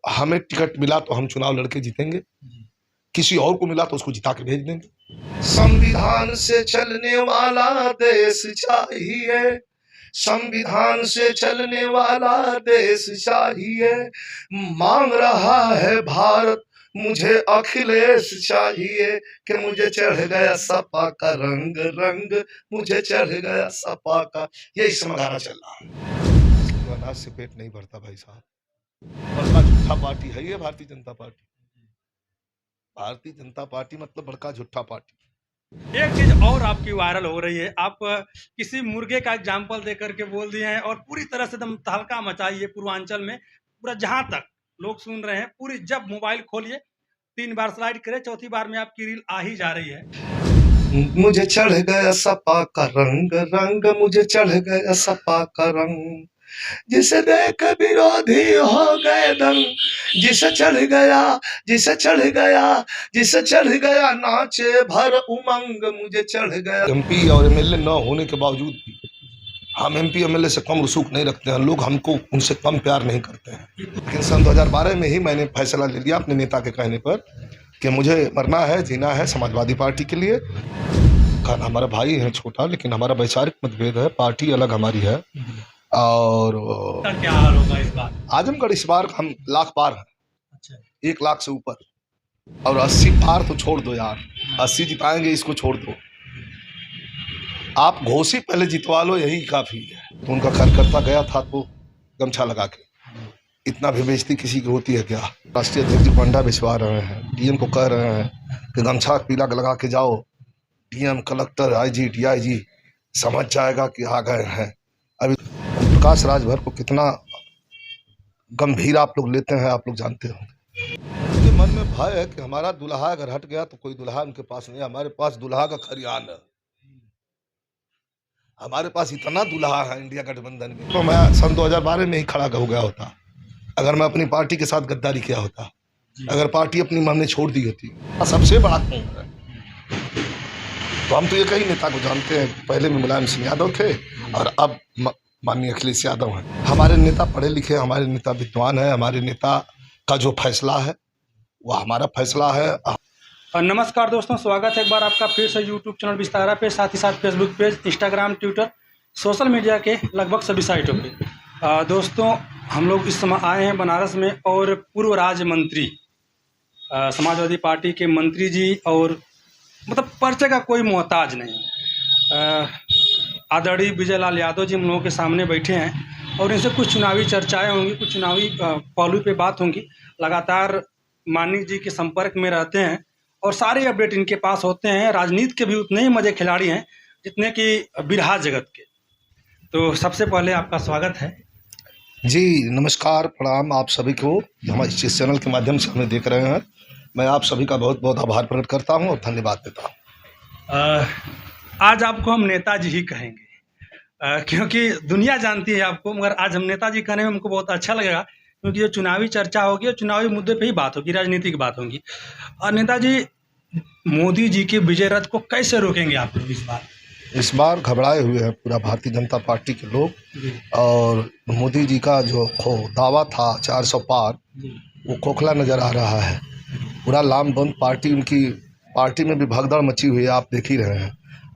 हमें टिकट मिला तो हम चुनाव लड़के जीतेंगे, किसी और को मिला तो उसको जिता के भेज देंगे। संविधान से चलने वाला देश चाहिए, संविधान से चलने वाला देश चाहिए। मांग रहा है भारत मुझे अखिलेश चाहिए, कि मुझे चढ़ गया सपा का रंग रंग, मुझे चढ़ गया सपा का। यही समय गाना चल रहा है। अनाज से पेट नहीं भरता भाई साहब। बड़का झूठा पार्टी है ये भारतीय जनता पार्टी। भारतीय जनता पार्टी मतलब बड़का झूठा पार्टी। एक चीज और आपकी वायरल हो रही है, आप किसी मुर्गे का एग्जाम्पल दे करके बोल दिए हैं और पूरी तरह से एकदम तहलका मचाई है पूर्वांचल में। पूरा जहां तक लोग सुन रहे हैं, पूरी जब मोबाइल खोलिए 3 बार स्लाइड करे, चौथी बार में आपकी रील आ ही जा रही है। मुझे चढ़ गया सपा का रंग रंग, मुझे चढ़ गया सपा का रंग, जिसे देख विरोधी हो गए दंग, जिसे चढ़ गया, जिसे चढ़ गया, जिसे चढ़ गया नाचे भर उमंग, मुझे चढ़ गया। एमपी और एमएलए न होने के बावजूद भी हम एमपी एमएलए से कम रसूख नहीं रखते हैं, लोग हमको उनसे कम प्यार नहीं करते हैं। लेकिन सन 2012 में ही मैंने फैसला ले लिया अपने नेता के कहने पर कि मुझे मरना है जीना है समाजवादी पार्टी के लिए। कारण हमारा भाई है छोटा, लेकिन हमारा वैचारिक मतभेद है, पार्टी अलग हमारी है। और क्या हाल होगा इस बार? आजमगढ़ इस बार हम लाख पार हैं। अच्छा, 1 लाख से ऊपर, और 80 पार तो छोड़ दो यार, 80 जिताएंगे इसको छोड़ दो, आप घोषी पहले जितवा लो यही काफी है। तो उनका कार्यकर्ता गया था तो गमछा लगा के, इतना भी बेइज्जती किसी की होती है क्या? राष्ट्रीय अध्यक्ष पंडा भिजवा रहे हैं, डीएम को कह रहे हैं कि गमछा पीला लगा के जाओ, डीएम कलेक्टर आईजी डीआईजी समझ जाएगा कि आ गए हैं। अभी प्रकाश राजभर को कितना गंभीर आप लोग लेते हैं आप लोग जानते हो। उनके मन में भय है कि हमारा दुल्हा अगर हट गया तो कोई दुल्हा उनके पास नहीं है। हमारे पास दुल्हा का खरियान है, हमारे पास इतना दुल्हा है इंडिया गठबंधन में। तो मैं सन 2012 में ही खड़ा हो गया होता अगर मैं अपनी पार्टी के साथ गद्दारी किया होता, अगर पार्टी अपनी हमने छोड़ दी होती। सबसे बड़ा कौन है तो हम तो ये कई नेता को जानते हैं, पहले में मुलायम सिंह यादव थे और अब माननीय अखिलेश यादव हैं। हमारे नेता पढ़े लिखे, हमारे नेता विद्वान है, हमारे नेता का जो फैसला है वो हमारा फैसला है। नमस्कार दोस्तों, स्वागत है एक बार आपका फिर से यूट्यूब चैनल विस्तारा पे, साथ ही साथ Facebook page, Instagram, Twitter, social media के लगभग सभी साइटों पे। दोस्तों, हम लोग इस समय आए हैं बनारस में और पूर्व राज्य मंत्री, समाजवादी पार्टी के मंत्री जी, और मतलब पर्चे का कोई मोहताज नहीं, आदरणीय विजय लाल यादव जी हम लोगों के सामने बैठे हैं और इनसे कुछ चुनावी चर्चाएं होंगी, कुछ चुनावी पहलू पे बात होंगी। लगातार माननीय जी के संपर्क में रहते हैं और सारे अपडेट इनके पास होते हैं। राजनीति के भी उतने ही मजे खिलाड़ी हैं जितने कि बिरहा जगत के। तो सबसे पहले आपका स्वागत है जी। नमस्कार, प्रणाम आप सभी को हमारे इस चैनल के माध्यम से हमें देख रहे हैं। मैं आप सभी का बहुत बहुत आभार प्रकट करता हूं और धन्यवाद देता हूं। आज आपको हम नेताजी ही कहेंगे, क्योंकि दुनिया जानती है आपको, मगर आज हम नेताजी कहने में हमको बहुत अच्छा लगेगा, क्योंकि ये चुनावी चर्चा होगी और चुनावी मुद्दे पे ही बात होगी, राजनीति की बात होगी। और नेताजी, मोदी जी के विजय रथ को कैसे रोकेंगे आप लोग इस बार? इस बार घबराए हुए हैं पूरा भारतीय जनता पार्टी के लोग, और मोदी जी का जो दावा था 400 पार, वो खोखला नज़र आ रहा है। पूरा लामबंद पार्टी, उनकी पार्टी में भी भगदड़ मची हुई है, आप देख ही रहे हैं।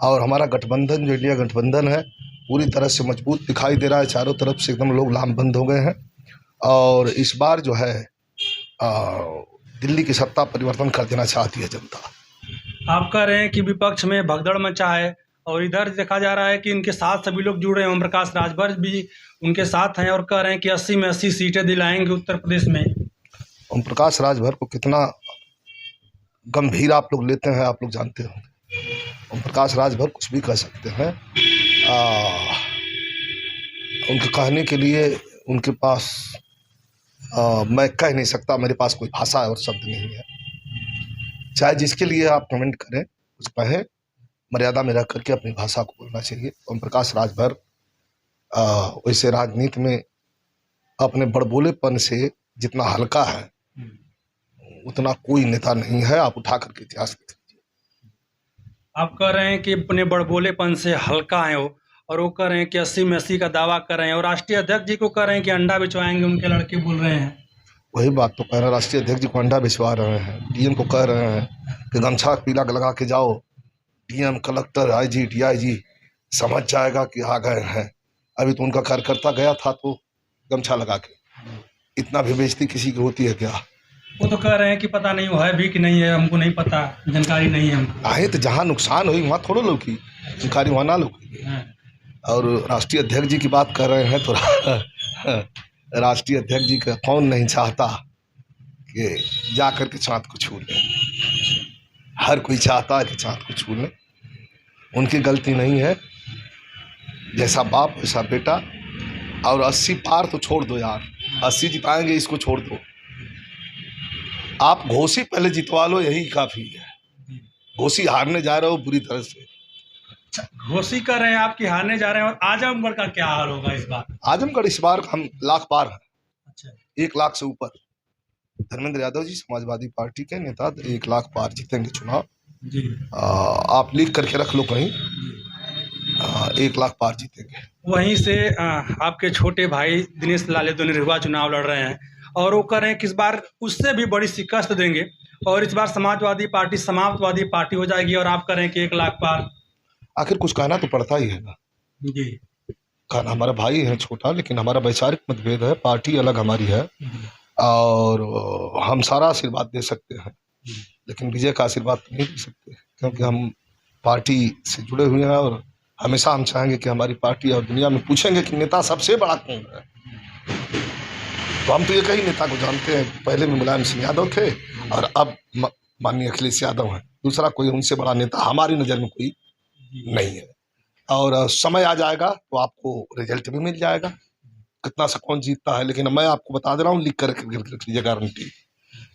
और हमारा गठबंधन जो इंडिया गठबंधन है पूरी तरह से मजबूत दिखाई दे रहा है, चारों तरफ से एकदम लोग लामबंद हो गए हैं। और इस बार जो है दिल्ली की सत्ता परिवर्तन कर देना चाहती है जनता। आप कह रहे हैं कि विपक्ष में भगदड़ मचा है और इधर देखा जा रहा है कि इनके साथ सभी लोग जुड़े हैं, ओम प्रकाश राजभर भी उनके साथ हैं और कह रहे हैं कि 80 में 80 सीटें दिलाएंगे उत्तर प्रदेश में। ओम प्रकाश राजभर को कितना गंभीर आप लोग लेते हैं आप लोग जानते हो। ओम प्रकाश राजभर कुछ भी कह सकते हैं, उनके कहने के लिए उनके पास मैं कह नहीं सकता, मेरे पास कोई भाषा और शब्द नहीं है। चाहे जिसके लिए आप कमेंट करें कुछ कहें, मर्यादा में रह करके अपनी भाषा को बोलना चाहिए। ओम प्रकाश राजभर वैसे राजनीति में अपने बड़बोलेपन से जितना हल्का है उतना कोई नेता नहीं है। आप उठा करके इतिहास देख लीजिए। आप कह रहे हैं कि अपने बड़बोलेपन से हल्का है वो, और वो कह रहे हैं कि 80 में 80 का दावा कर रहे हैं, और राष्ट्रीय अध्यक्ष जी को कह रहे हैं कि अंडा बिछवाएंगे उनके लड़के, बोल रहे हैं। वही बात तो कह रहे हैं, राष्ट्रीय अध्यक्ष जी को अंडा भिजवा रहे हैं, डीएम को कह रहे हैं कि गमछा पीला लगा के जाओ, डीएम कलेक्टर आईजी डीआईजी समझ जाएगा कि आ गए हैं। अभी तो उनका कार्यकर्ता गया था तो गमछा लगा के, इतना भी बेइज्जती किसी की होती है क्या? वो तो कह रहे हैं कि पता नहीं वो है भी कि नहीं है, हमको नहीं पता, जानकारी नहीं है हमको। आए तो जहाँ नुकसान हुई वहाँ थोड़ा लोग की जानकारी, वहाँ ना लोग की। और राष्ट्रीय अध्यक्ष जी की बात कर रहे हैं तो राष्ट्रीय अध्यक्ष जी का कौन नहीं चाहता कि जा कर के चाँद को छू लें? हर कोई चाहता है कि चाँद को छू लें। उनकी गलती नहीं है, जैसा बाप वैसा बेटा। और 80 पार तो छोड़ दो यार, 80 जिताएंगे इसको छोड़ दो, आप घोसी पहले जितवा लो, यही काफ़ी है। घोसी हारने जा रहे हो बुरी तरह से। घोषी कर रहे हैं आपकी हारने जा रहे हैं, और आजमगढ़ का क्या हाल होगा इस बार? आजमगढ़ इस बार हम लाख पार हैं। अच्छा, 1 लाख से ऊपर। धर्मेंद्र यादव जी समाजवादी पार्टी के नेता 1 लाख पार जीतेंगे चुनाव। जी। आप लिख करके रख लो कहीं, 1 लाख पार जीतेंगे। वहीं से आपके छोटे भाई दिनेश लालेदो निरहुआ चुनाव लड़ रहे हैं, और वो कह रहे हैं कि इस बार उससे भी बड़ी शिकस्त देंगे, और इस बार समाजवादी पार्टी हो जाएगी, और आप कह रहे हैं कि 1 लाख पार। आखिर कुछ कहना तो पड़ता ही है ना। जी। कहना, हमारा भाई है छोटा, लेकिन हमारा वैचारिक मतभेद है, पार्टी अलग हमारी है, और हम सारा आशीर्वाद दे सकते हैं, लेकिन विजय का आशीर्वाद तो नहीं दे सकते, क्योंकि हम पार्टी से जुड़े हुए हैं। और हमेशा हम चाहेंगे कि हमारी पार्टी, और दुनिया में पूछेंगे कि नेता सबसे बड़ा कौन है, तो हम तो एक ही नेता को जानते हैं। पहले में मुलायम सिंह यादव थे, और अब माननीय अखिलेश यादव हैं। दूसरा कोई उनसे बड़ा नेता हमारी नज़र में कोई नहीं है। और समय आ जाएगा तो आपको रिजल्ट भी मिल जाएगा कितना से कौन जीतता है। लेकिन मैं आपको बता दे रहा हूँ, लिख कर रख लीजिए, गारंटी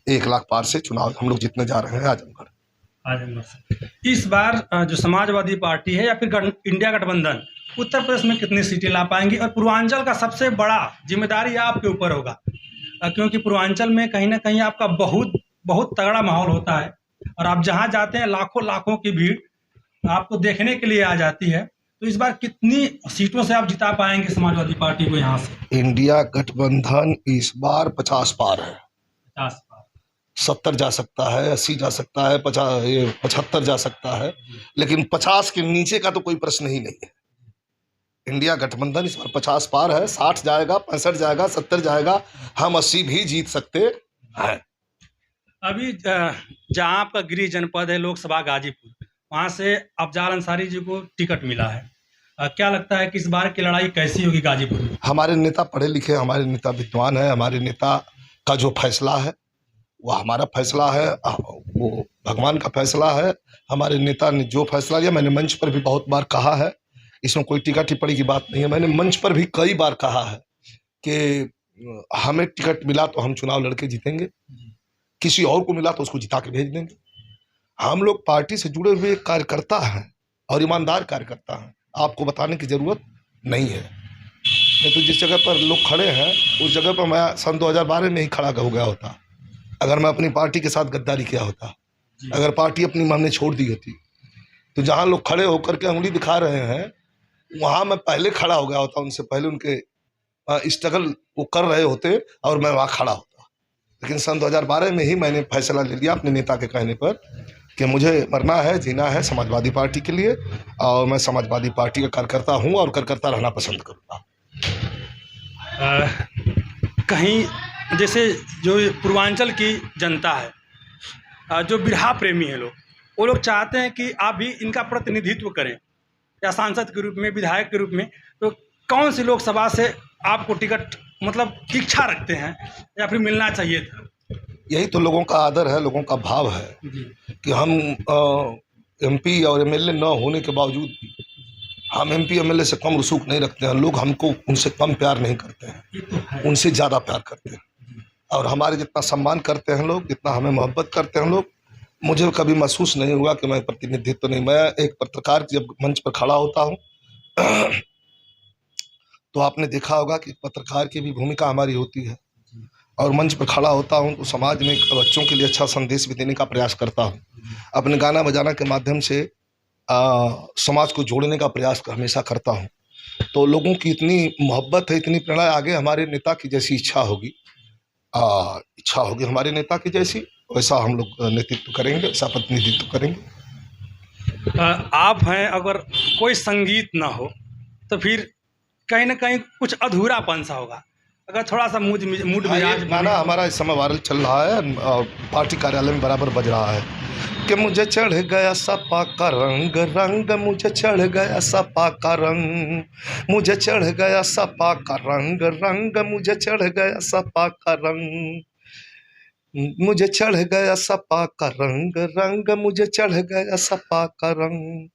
1 लाख पार से चुनाव हम लोग जीतने जा रहे हैं आजमगढ़ से। इस बार जो समाजवादी पार्टी है या फिर इंडिया गठबंधन उत्तर प्रदेश में कितनी सीटें ला पाएंगी? और पूर्वांचल का सबसे बड़ा जिम्मेदारी आपके ऊपर होगा, क्योंकि पूर्वांचल में कहीं ना कहीं आपका बहुत तगड़ा माहौल होता है, और आप जहां जाते हैं लाखों की भीड़ आपको देखने के लिए आ जाती है। तो इस बार कितनी सीटों से आप जिता पाएंगे समाजवादी पार्टी को यहाँ से? इंडिया गठबंधन इस बार 50 पार है। 50 पार, 70 जा सकता है, 80 जा सकता है, 75 जा सकता है, लेकिन 50 के नीचे का तो कोई प्रश्न ही नहीं है। इंडिया गठबंधन इस बार 50 पार है, 60 जाएगा, 65 जाएगा, 70 जाएगा, हम 80 भी जीत सकते हैं। अभी जहाँ आपका गृह जनपद है लोकसभा गाजीपुर, वहाँ से अफजाल अंसारी जी को टिकट मिला है। क्या लगता है कि इस बार की लड़ाई कैसी होगी गाजीपुर में? हमारे नेता पढ़े लिखे, हमारे नेता विद्वान है, हमारे नेता का जो फैसला है वो हमारा फैसला है, वो भगवान का फैसला है। हमारे नेता ने जो फैसला लिया, मैंने मंच पर भी बहुत बार कहा है, इसमें कोई टीका टिप्पणी की बात नहीं है। मैंने मंच पर भी कई बार कहा है कि हमें टिकट मिला तो हम चुनाव लड़के जीतेंगे, किसी और को मिला तो उसको जिता के भेज देंगे। हम लोग पार्टी से जुड़े हुए कार्यकर्ता हैं और ईमानदार कार्यकर्ता हैं, आपको बताने की जरूरत नहीं है। नहीं तो जिस जगह पर लोग खड़े हैं उस जगह पर मैं सन 2012 में ही खड़ा हो गया होता, अगर मैं अपनी पार्टी के साथ गद्दारी किया होता, अगर पार्टी अपनी हमने छोड़ दी होती, तो जहाँ लोग खड़े होकर के उंगली दिखा रहे हैं वहाँ मैं पहले खड़ा हो गया होता, उनसे पहले उनके स्ट्रगल वो कर रहे होते और मैं वहाँ खड़ा होता। लेकिन सन 2012 में ही मैंने फैसला ले लिया अपने नेता के कहने पर कि मुझे मरना है, जीना है समाजवादी पार्टी के लिए, और मैं समाजवादी पार्टी का कार्यकर्ता हूँ और कार्यकर्ता रहना पसंद करूँगा। कहीं जैसे जो पूर्वांचल की जनता है, जो बिरहा प्रेमी है लोग, वो लोग चाहते हैं कि आप भी इनका प्रतिनिधित्व करें, या सांसद के रूप में, विधायक के रूप में। तो कौन सी लोकसभा से आपको टिकट मतलब इच्छा रखते हैं या फिर मिलना चाहिए था? यही तो लोगों का आदर है, लोगों का भाव है कि हम एमपी और एमएलए न होने के बावजूद भी हम एमपी एमएलए से कम रसूख नहीं रखते हैं। लोग हमको उनसे कम प्यार नहीं करते हैं, उनसे ज़्यादा प्यार करते हैं, और हमारे जितना सम्मान करते हैं लोग, जितना हमें मोहब्बत करते हैं लोग, मुझे कभी महसूस नहीं हुआ कि मैं प्रतिनिधित्व नहीं। मैं एक पत्रकार जब मंच पर खड़ा होता हूँ तो आपने देखा होगा कि पत्रकार की भी भूमिका हमारी होती है, और मंच पर खड़ा होता हूँ तो समाज में बच्चों के लिए अच्छा संदेश भी देने का प्रयास करता हूँ। अपने गाना बजाना के माध्यम से समाज को जोड़ने का प्रयास हमेशा करता हूँ। तो लोगों की इतनी मोहब्बत है, इतनी प्रेरणा, आगे हमारे नेता की जैसी इच्छा होगी इच्छा होगी हमारे नेता की जैसी, वैसा हम लोग नेतृत्व करेंगे, वैसा प्रतिनिधित्व करेंगे। आप हैं, अगर कोई संगीत ना हो तो फिर कहीं ना कहीं कुछ अधूरापन सा होगा। अगर थोड़ा सा मूड हाँ, मिजाज ये गाना हमारा इस समय वायरल चल रहा है और पार्टी कार्यालय में बराबर बज रहा है कि मुझे चढ़ गया सपा का रंग रंग, मुझे चढ़ गया सपा का रंग, मुझे चढ़ गया सपा का रंग रंग, मुझे चढ़ गया सपा का रंग, मुझे चढ़ गया सपा का रंग रंग, मुझे चढ़ गया सपा का रंग,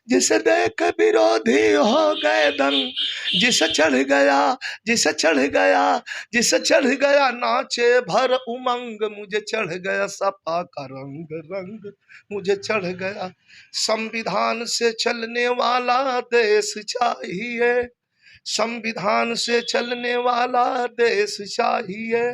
जिसे देख विरोधी हो गए दंग, जिसे चढ़ गया, जिसे चढ़ गया, जिसे चढ़ गया नाचे भर उमंग, मुझे चढ़ गया सपा का रंग रंग, मुझे चढ़ गया। संविधान से चलने वाला देश चाहिए, संविधान से चलने वाला देश चाहिए,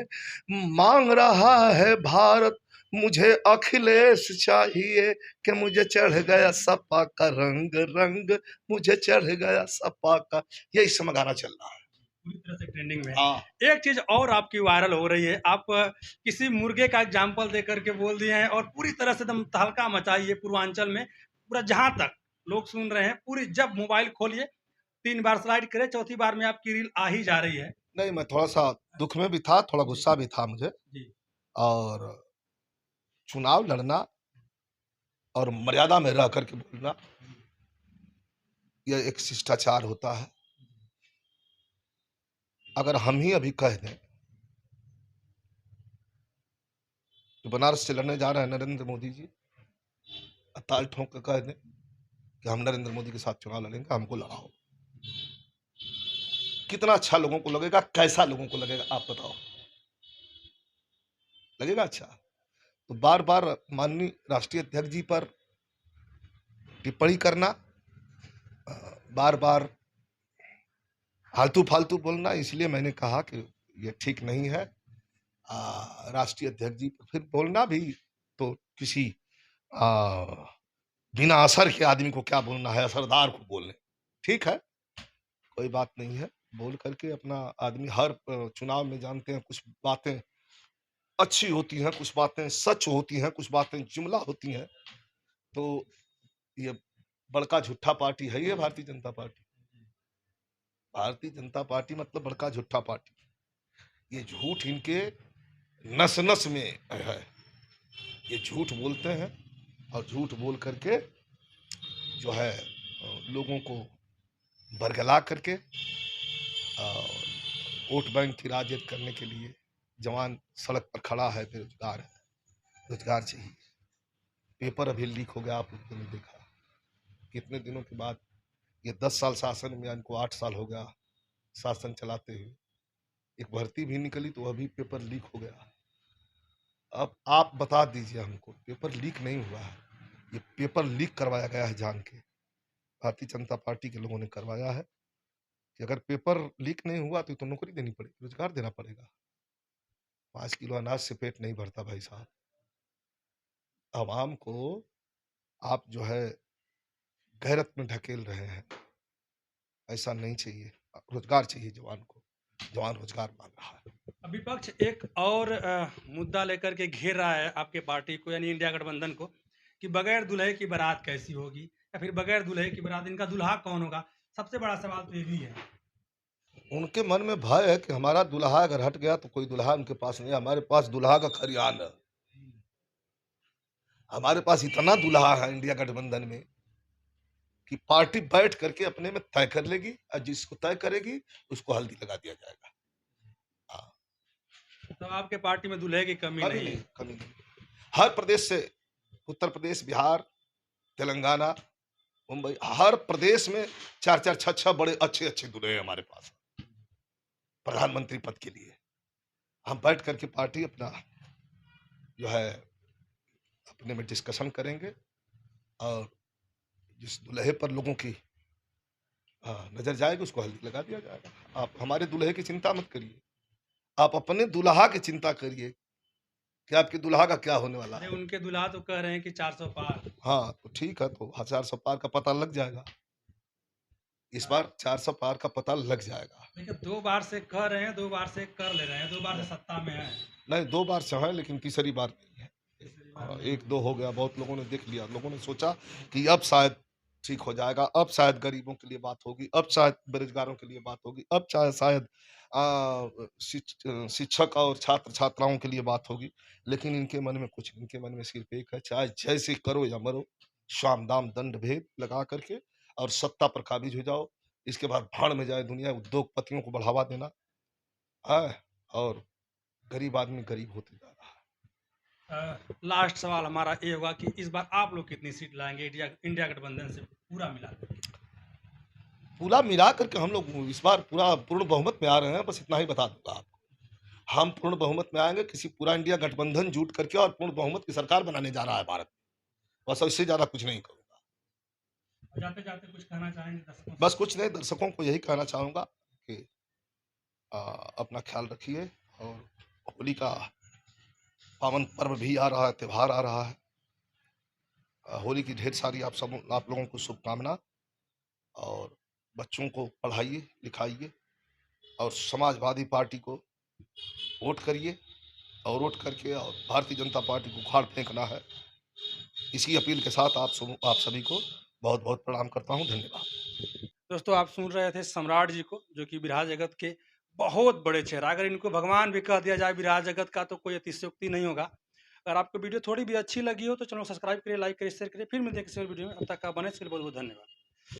मांग रहा है भारत मुझे अखिलेश चाहिए, कि मुझे चढ़ गया सपा का रंग रंग, मुझे चढ़ गया सपा का। यही समय गाना चल रहा है, पूरी तरह से ट्रेंडिंग में है। हाँ। एक चीज और आपकी वायरल हो रही है, आप किसी मुर्गे का एग्जाम्पल दे करके बोल दिए हैं और पूरी तरह से एकदम तहलका मचाई है पूर्वांचल में। पूरा जहां तक लोग सुन रहे हैं, पूरी जब मोबाइल खोलिए 3 बार स्लाइड करे, चौथी बार में आपकी रील आ ही जा रही है। नहीं, मैं थोड़ा सा दुख में भी था, थोड़ा गुस्सा भी था मुझे। जी। और चुनाव लड़ना और मर्यादा में रह करके बोलना, यह एक शिष्टाचार होता है। अगर हम ही अभी कह दें कि बनारस से लड़ने जा रहे हैं नरेंद्र मोदी जी, ताल ठोक कर कह दें कि हम नरेंद्र मोदी के साथ चुनाव लड़ेंगे, हमको लड़ाओ, कितना अच्छा लोगों को लगेगा, कैसा लोगों को लगेगा आप बताओ? लगेगा अच्छा? तो बार बार माननीय राष्ट्रीय अध्यक्ष जी पर टिप्पणी करना, बार बार फालतू फालतू बोलना, इसलिए मैंने कहा कि ये ठीक नहीं है। राष्ट्रीय अध्यक्ष जी पर फिर बोलना भी तो किसी बिना असर के आदमी को क्या बोलना है, असरदार को बोलने, ठीक है, कोई बात नहीं है। बोल करके अपना आदमी हर चुनाव में जानते हैं कुछ बातें अच्छी होती हैं, कुछ बातें सच होती हैं, कुछ बातें जुमला होती हैं। तो ये बड़का झूठा पार्टी है ये भारतीय जनता पार्टी। भारतीय जनता पार्टी मतलब बड़का झूठा पार्टी। ये झूठ इनके नस नस में है, ये झूठ बोलते हैं और झूठ बोल करके जो है लोगों को बरगला करके वोट बैंक की राजनीति करने के लिए जवान सड़क पर खड़ा है, बेरोजगार है, रोजगार चाहिए। पेपर अभी लीक हो गया, आप लोगों ने देखा कितने दिनों के बाद। ये 10 साल शासन में, इनको 8 साल हो गया शासन चलाते हुए, एक भर्ती भी निकली तो अभी पेपर लीक हो गया। अब आप बता दीजिए हमको, पेपर लीक नहीं हुआ है, ये पेपर लीक करवाया गया है जान के, भारतीय जनता पार्टी के लोगों ने करवाया है कि अगर पेपर लीक नहीं हुआ तो नौकरी देनी पड़ेगी, रोजगार देना पड़ेगा। 5 किलो अनाज से पेट नहीं भरता भाई साहब। आवाम को आप जो है गैरत में ढकेल रहे हैं, ऐसा नहीं चाहिए। रोजगार चाहिए जवान को, जवान रोजगार मांग रहा है। विपक्ष एक और मुद्दा लेकर के घेर रहा है आपके पार्टी को, यानी इंडिया गठबंधन को, कि बगैर दूल्हे की बारात कैसी होगी, या फिर बगैर दूल्हे की बारात इनका दूल्हा कौन होगा। सबसे बड़ा सवाल तो ये भी है। उनके मन में भय है कि हमारा दूल्हा अगर हट गया तो कोई दूल्हा उनके पास नहीं, हमारे पास दूल्हा का खरियान है। हमारे पास इतना दूल्हा है इंडिया गठबंधन में कि पार्टी बैठ करके अपने में तय कर लेगी और जिसको तय करेगी उसको हल्दी लगा दिया जाएगा। हाँ, तो आपके पार्टी में दूल्हे की कमी नहीं है? कमी नहीं। हर प्रदेश से, उत्तर प्रदेश, बिहार, तेलंगाना, मुंबई, हर प्रदेश में 4-4, 6-6 बड़े अच्छे अच्छे दूल्हे हैं हमारे पास प्रधानमंत्री पद के लिए। हम बैठ करके पार्टी अपना जो है अपने में डिस्कशन करेंगे और जिस दूल्हे पर लोगों की नजर जाएगी उसको हल्दी लगा दिया जाएगा। आप हमारे दूल्हे की चिंता मत करिए, आप अपने दूल्हा की चिंता करिए कि आपके दूल्हा का क्या होने वाला है। उनके दूल्हा तो कह रहे हैं कि 400 पार। हाँ तो ठीक है, तो 400 पार का पता लग जाएगा। इस बार 400 पार का पता लग जाएगा। देखिए 2 बार से कह रहे हैं, 2 बार से कर ले रहे हैं, 2 बार से सत्ता में है। नहीं, 2 बार से है, लेकिन तीसरी बार नहीं है। तीसरी बार हाँ, नहीं 1-2 हो गया, बहुत लोगों ने देख लिया। लोगों ने सोचा कि अब शायद ठीक हो जाएगा, अब शायद गरीबों के लिए बात होगी, अब शायद बेरोज़गारों के लिए बात होगी, अब चाहे शायद शिक्षक और छात्र-छात्राओं के लिए बात होगी। लेकिन इनके मन में कुछ नहीं, इनके मन में सिर्फ़ एक है, चाहे जैसे करो या मरो, साम, दाम, दंड, भेद लगा कर के और सत्ता पर काबिज़ हो जाओ। इसके बाद भाड़ में जाए दुनिया, उद्योगपतियों को बढ़ावा देना, और गरीब आदमी गरीब होते जा रहा है। लास्ट सवाल हमारा ये होगा कि इस बार आप लोग कितनी सीट लाएँगे इंडिया गठबंधन से पूरा मिला कर? पूरा मिला करके हम लोग इस बार पूर्ण बहुमत में आ रहे हैं, बस इतना ही बता दूंगा आपको। हम पूर्ण बहुमत में आएंगे, किसी पूरा इंडिया गठबंधन जुट करके और पूर्ण बहुमत की सरकार बनाने जा रहा है भारत में। बस इससे ज्यादा कुछ नहीं करूंगा। जाते जाते कुछ कहना चाहेंगे दर्शकों से? बस कुछ नहीं, दर्शकों को यही कहना चाहूंगा कि अपना ख्याल रखिए, और होली का पावन पर्व भी आ रहा है, त्योहार आ रहा है। होली की ढेर सारी आप लोगों को शुभकामना, और बच्चों को पढ़ाइए लिखाइए और समाजवादी पार्टी को वोट करिए, और वोट करके और भारतीय जनता पार्टी को उखाड़ फेंकना है। इसी अपील के साथ आप सभी को बहुत बहुत प्रणाम करता हूँ। धन्यवाद। दोस्तों आप सुन रहे थे सम्राट जी को, जो कि बिरहा जगत के बहुत बड़े चेहरा, अगर इनको भगवान भी कह दिया जाए बिरहा जगत का तो कोई अतिशयोक्ति नहीं होगा। अगर आपको वीडियो थोड़ी भी अच्छी लगी हो तो चैनल सब्सक्राइब करिए, लाइक करिए, शेयर करिए। फिर मिलते हैं किसी और वीडियो में, अब तक का बने इसके लिए बहुत बहुत धन्यवाद।